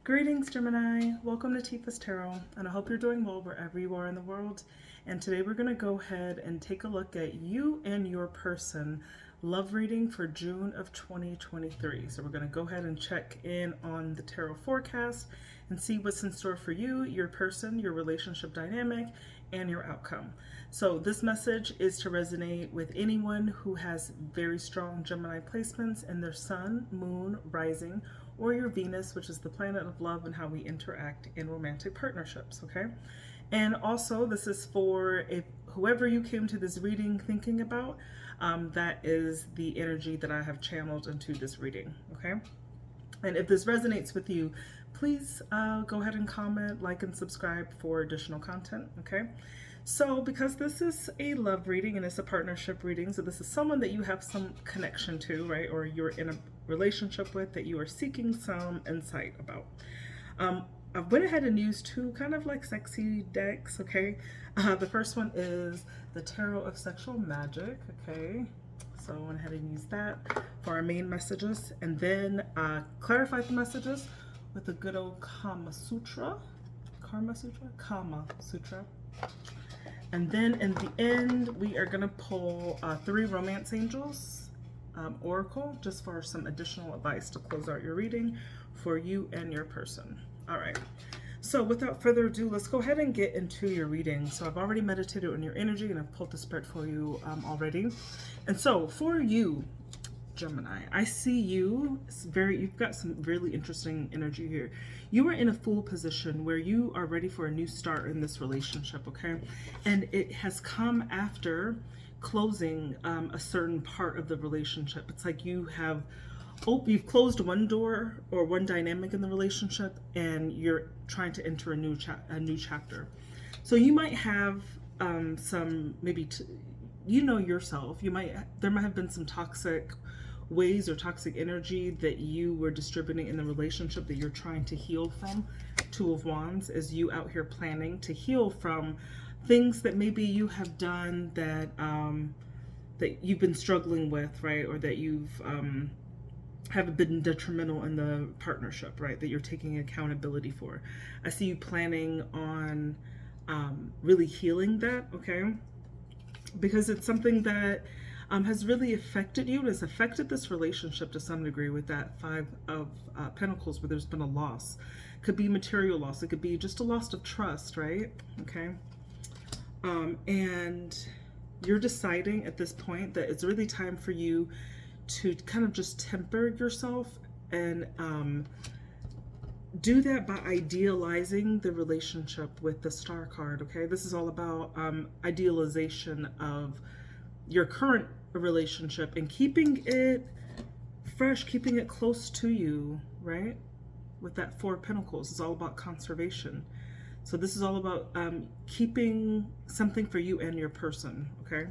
Greetings, Gemini. Welcome to Tifa's Tarot, and I hope you're doing well wherever you are in the world. And today we're going to go ahead and take a look at you and your person love reading for June of 2023. So we're going to go ahead and check in on the tarot forecast and see what's in store for you, your person, your relationship dynamic, and your outcome. So this message is to resonate with anyone who has very strong Gemini placements in their sun, moon, rising, or your Venus, which is the planet of love and how we interact in romantic partnerships, okay? And also, this is for whoever you came to this reading thinking about, that is the energy that I have channeled into this reading, okay? And if this resonates with you, please go ahead and comment, like, and subscribe for additional content, okay? So because this is a love reading and it's a partnership reading, so this is someone that you have some connection to, right? Or you're in a relationship with that you are seeking some insight about. I went ahead and used two kind of like sexy decks, okay? The first one is the Tarot of Sexual Magic, okay? So I went ahead and used that for our main messages, and then clarified the messages with the good old Kama Sutra. Kama Sutra. And then in the end, we are going to pull 3 Romance Angels Oracle, just for some additional advice to close out your reading for you and your person. All right. So without further ado, let's go ahead and get into your reading. So I've already meditated on your energy and I've pulled the spread for you already. And so for you, Gemini, I see you you've got some really interesting energy here. You are in a full position where you are ready for a new start in this relationship, okay? And it has come after closing a certain part of the relationship. It's like you've closed one door or one dynamic in the relationship, and you're trying to enter a new chapter. So you might have some you know yourself. There might have been some toxic ways or toxic energy that you were distributing in the relationship that you're trying to heal from. 2 of Wands is you out here planning to heal from things that maybe you have done that that you've been struggling with, right? Or that you've have been detrimental in the partnership, right? That you're taking accountability for. I see you planning on really healing that, okay? Because it's something that has really affected you. It has affected this relationship to some degree with that 5 of Pentacles, where there's been a loss. Could be material loss. It could be just a loss of trust, right? Okay. And you're deciding at this point that it's really time for you to kind of just temper yourself and do that by idealizing the relationship with the Star card, okay? This is all about idealization of your current relationship and keeping it fresh, keeping it close to you, right? With that 4 of Pentacles, it's all about conservation. So this is all about keeping something for you and your person, okay?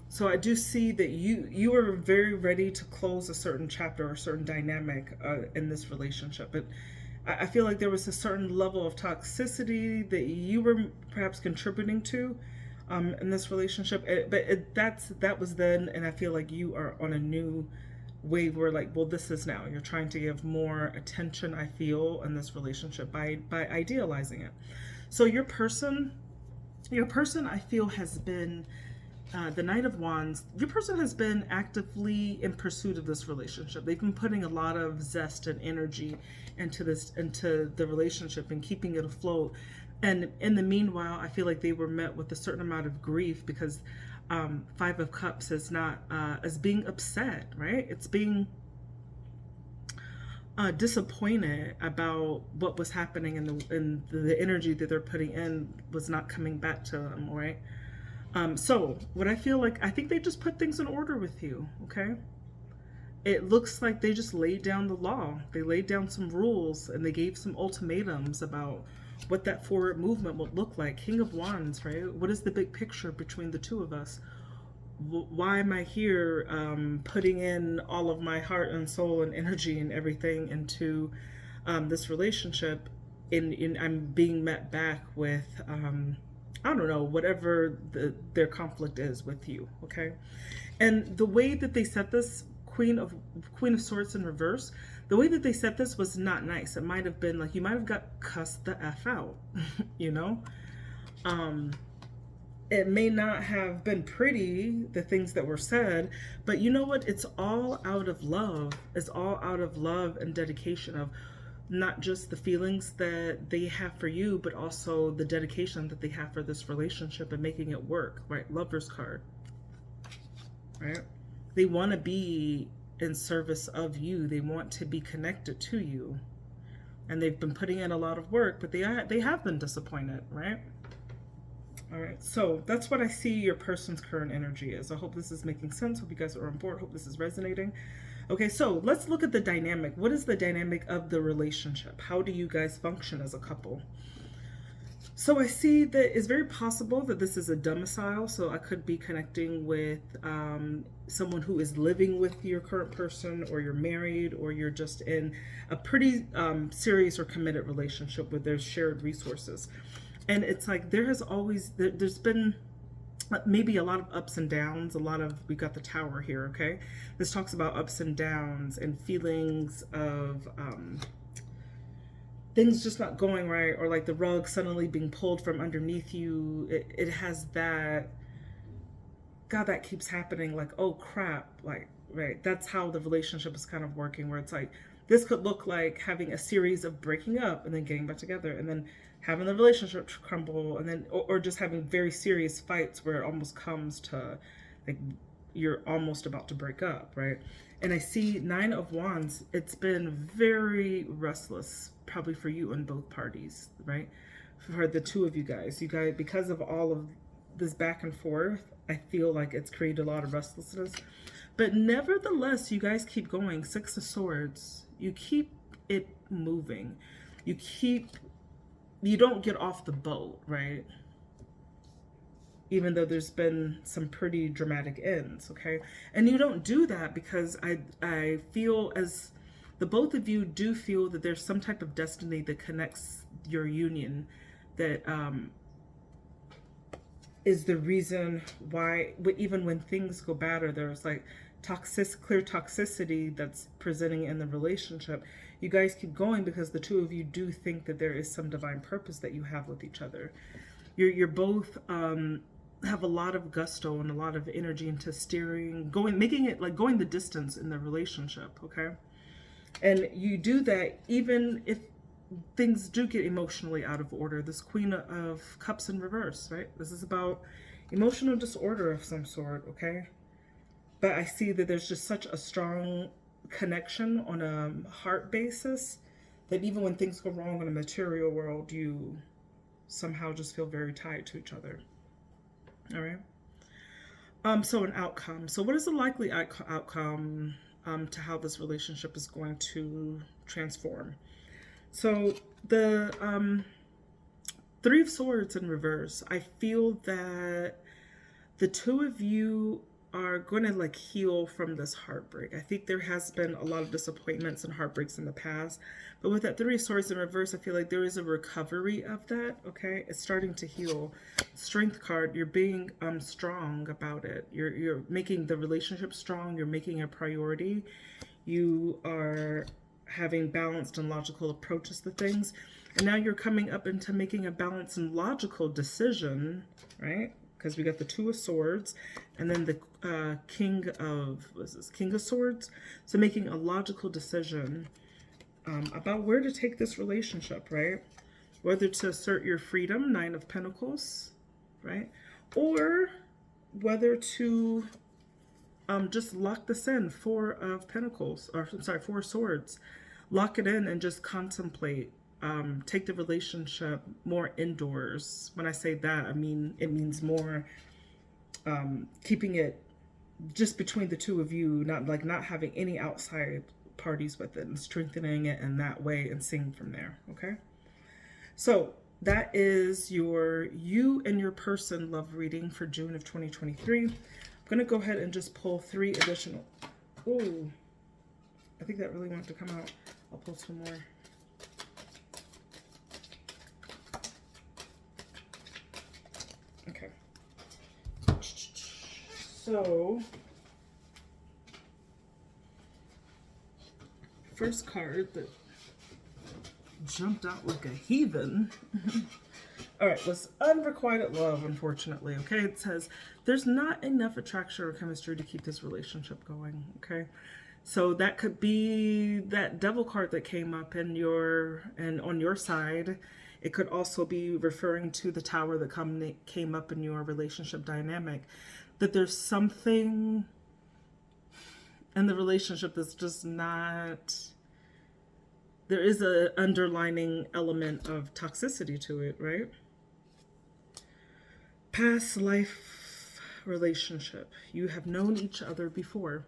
So I do see that you are very ready to close a certain chapter or a certain dynamic in this relationship. But I feel like there was a certain level of toxicity that you were perhaps contributing to in this relationship. That was then, and I feel like you are on a new wave where, like, well, this is now. You're trying to give more attention, I feel, in this relationship by idealizing it. So your person, I feel, has been the Knight of Wands. Your person has been actively in pursuit of this relationship. They've been putting a lot of zest and energy into the relationship and keeping it afloat. And in the meanwhile, I feel like they were met with a certain amount of grief because 5 of Cups is not as being upset, right? It's being disappointed about what was happening, and the energy that they're putting in was not coming back to them, right? So what I feel like, I think they just put things in order with you, okay? It looks like they just laid down the law. They laid down some rules and they gave some ultimatums about what that forward movement would look like. King of Wands, right? What is the big picture between the 2 of us? Why am I here putting in all of my heart and soul and energy and everything into this relationship, and I'm being met back with I don't know, whatever their conflict is with you, okay? And the way that they set this Queen of Swords in reverse, the way that they said this was not nice. It might have been like, you might have got cussed the F out, you know? It may not have been pretty, the things that were said, but you know what? It's all out of love. It's all out of love and dedication of not just the feelings that they have for you, but also the dedication that they have for this relationship and making it work, right? Lover's card, right? They want to be in service of you. They want to be connected to you. And they've been putting in a lot of work, but they have been disappointed, right? All right, so that's what I see your person's current energy is. I hope this is making sense. Hope you guys are on board. Hope this is resonating. Okay, so let's look at the dynamic. What is the dynamic of the relationship? How do you guys function as a couple? So I see that it's very possible that this is a domicile. So I could be connecting with someone who is living with your current person, or you're married, or you're just in a pretty serious or committed relationship where there's shared resources. And it's like there's been maybe a lot of ups and downs, we got the Tower here, okay? This talks about ups and downs and feelings of things just not going right, or like the rug suddenly being pulled from underneath you. It has that, God, that keeps happening, like, oh crap, like, right? That's how the relationship is kind of working, where it's like, this could look like having a series of breaking up and then getting back together, and then having the relationship crumble, and then or just having very serious fights where it almost comes to like you're almost about to break up, right? And I see 9 of Wands. It's been very restless, probably for you and both parties, right? For the two of you guys, because of all of this back and forth, I feel like it's created a lot of restlessness. But nevertheless, you guys keep going. 6 of Swords. You keep it moving. You don't get off the boat, right? Even though there's been some pretty dramatic ends, okay? And you don't do that because I feel, as the both of you do feel, that there's some type of destiny that connects your union, that is the reason why, even when things go bad, or there's like clear toxicity that's presenting in the relationship, you guys keep going because the two of you do think that there is some divine purpose that you have with each other. You're both have a lot of gusto and a lot of energy into steering, making it like going the distance in the relationship, okay? And you do that even if things do get emotionally out of order. This Queen of Cups in reverse, right? This is about emotional disorder of some sort, okay? But I see that there's just such a strong connection on a heart basis that even when things go wrong in a material world, you somehow just feel very tied to each other. All right. So an outcome. So what is the likely outcome to how this relationship is going to transform? So the 3 of Swords in reverse. I feel that the two of you are going to like heal from this heartbreak. I think there has been a lot of disappointments and heartbreaks in the past, but with that 3 of Swords in reverse, I feel like there is a recovery of that, okay? It's starting to heal. Strength card, you're being strong about it. You're making the relationship strong. You're making a priority. You are having balanced and logical approaches to things. And now you're coming up into making a balanced and logical decision, right? Because we got the 2 of Swords and then the King of Swords. So making a logical decision about where to take this relationship, right? Whether to assert your freedom, 9 of Pentacles, right? Or whether to just lock this in, 4 of Pentacles, or I'm sorry, 4 of Swords. Lock it in and just contemplate. Take the relationship more indoors. When I say that, I mean it means more keeping it just between the two of you, not having any outside parties with it, and strengthening it in that way and seeing from there. Okay, so that is you and your person love reading for June of 2023. I'm gonna go ahead and just pull 3 additional. Oh, I think that really wanted to come out. I'll pull some more. Okay. So first card that jumped out like a heathen. All right, was unrequited love, unfortunately. Okay, it says there's not enough attraction or chemistry to keep this relationship going. Okay, so that could be that devil card that came up in on your side. It could also be referring to the tower that came up in your relationship dynamic. That there's something in the relationship that's just not. There is an underlining element of toxicity to it, right? Past life relationship. You have known each other before.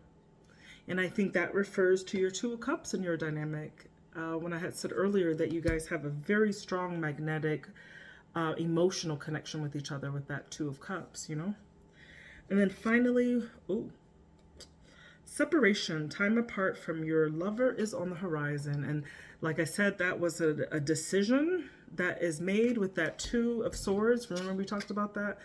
And I think that refers to your Two of Cups in your dynamic. When I had said earlier that you guys have a very strong magnetic, emotional connection with each other with that Two of Cups, you know? And then finally, separation, time apart from your lover is on the horizon. And like I said, that was a decision that is made with that Two of Swords. Remember we talked about that?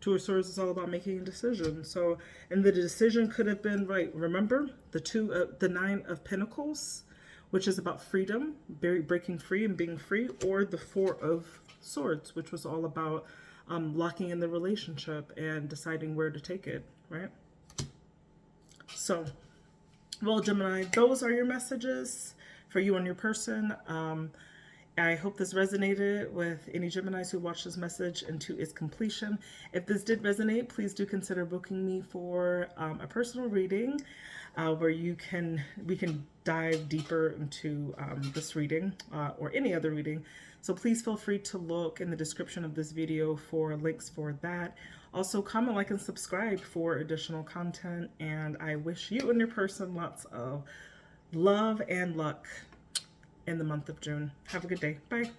Two of Swords is all about making a decision. So, and the decision could have been, right, remember the Nine of Pentacles, which is about freedom, breaking free and being free, or the Four of Swords, which was all about locking in the relationship and deciding where to take it, right? So, well, Gemini, those are your messages for you and your person. I hope this resonated with any Geminis who watched this message into its completion. If this did resonate, please do consider booking me for a personal reading where we can dive deeper into this reading or any other reading. So please feel free to look in the description of this video for links for that. Also, comment, like, and subscribe for additional content. And I wish you and your person lots of love and luck in the month of June. Have a good day. Bye.